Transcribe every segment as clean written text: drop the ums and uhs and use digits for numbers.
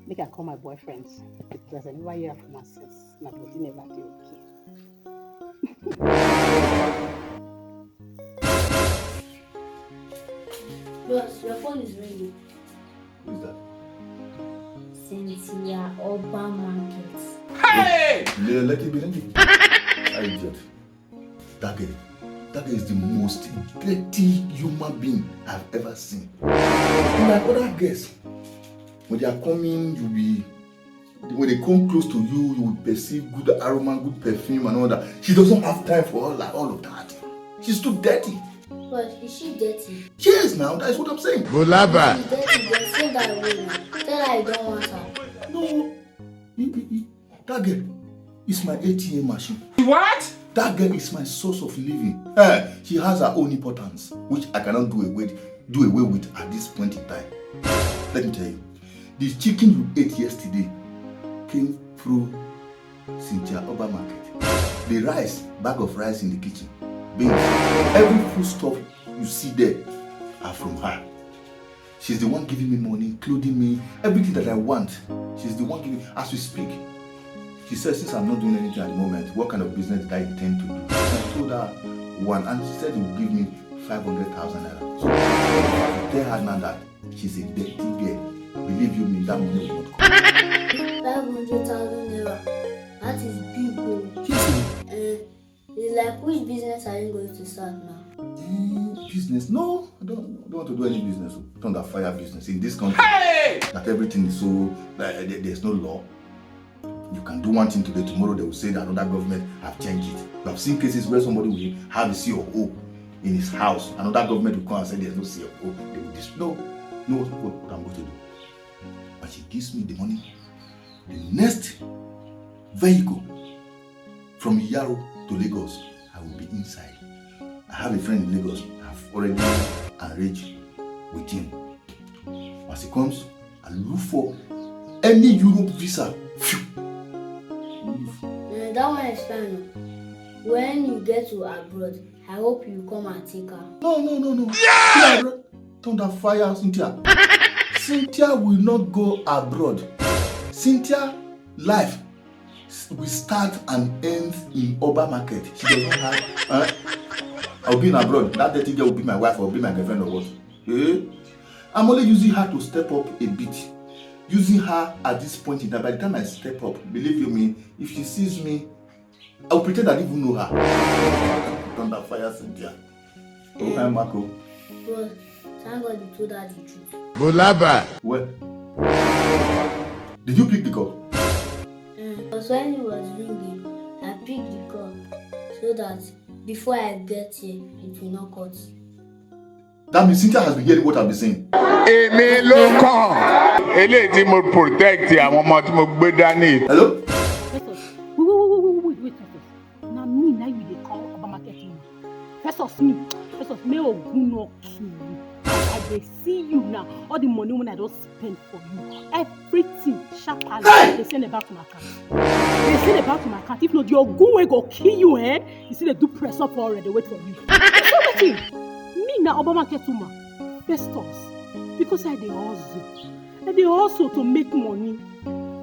Make I call my boyfriends because I never hear from my sis. My body never do okay. Boss, your phone is ringing. Who's that? Cynthia Oba Market. Hey! Let it be. Idiot. That girl is the most dirty human being I've ever seen. Like other girls, when they are coming, when they come close to you, you will perceive good aroma, good perfume and all that. She doesn't have time for all of that. She's too dirty. But is she dirty? Yes, now, that's what I'm saying. Bula. She's dirty, then say that way now. Tell her I don't want her. No. That girl is my ATM machine. What? That girl is my source of living. She has her own importance, which I cannot do away with at this point in time. Let me tell you, the chicken you ate yesterday came through Cynthia Oba Market. The bag of rice in the kitchen, beans, every food stuff you see there are from her. She's the one giving me money, clothing me, everything that I want. She's the one giving, as we speak. She said, since I'm not doing anything at the moment, what kind of business did I intend to do? I told her one, and she said she would give me 500,000 naira. So I tell her now that she's a dirty girl. Believe you me, that money will not come. 500,000 naira. That is big, bro. It's like, which business are you going to start now? Business? No, I don't want to do any business. Thunder fire business in this country. Hey! That everything is so there's no law. You can do one thing today, tomorrow they will say that another government have changed it. We have seen cases where somebody will have a COO in his house. Another government will come and say there's no COO. They will no, what I'm going to do. But she gives me the money. The next vehicle from Yaro to Lagos, I will be inside. I have a friend in Lagos. I've already arranged with him. As he comes, I look for any Europe visa. That one is fine. When you get to abroad, I hope you come and take her. No. Yeah! Thunder fire, Cynthia. Cynthia will not go abroad. Cynthia life will start and end in Oba Market. She doesn't have. I'll be in abroad. That dirty girl will be my wife or be my girlfriend or what? I'm only using her to step up a bit. Using her at this point in time. By the time I step up, believe you me, if she sees me, I'll pretend I didn't even know her. Thunder fire, Cynthia. Oh, hi, Marco. But thank God you told her the truth. Bula. Well, did you pick the call? Because when it was ringing, I picked the call so that before I get here, it will not cut. That means Cynthia has been hearing what I've been saying. Èmi ló kàn. Eléyìí tí mo protect àwọn ọmọ tí mo gbé dání. Hello? Wait. Now me, now you dey call Oba Market woman. First of me Ogun no kill you. I dey see you now. All the money when I don't spend for you, everything sharply they send it back to my account. If not, your Ogun will go kill you, eh? You see they do press up already. Wait for you. So me now Oba Market woman. Festus, because I dey hustle to make money.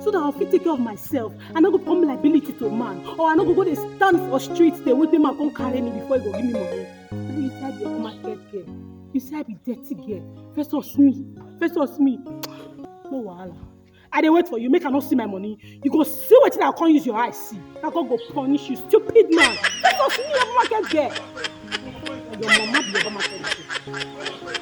So that I'll fit take care of myself. I no go become liability to a man. Or I no go dey stand for streets, they wait man come carry me before he go give me money. Now you say I be a market girl. You say I be dirty girl. Festus me. No wahala. I dey wait for you, make I not see my money. You go see what I can't use your eyes see. I go punish you, stupid man. Festus me, a market girl. Your mama be a market girl.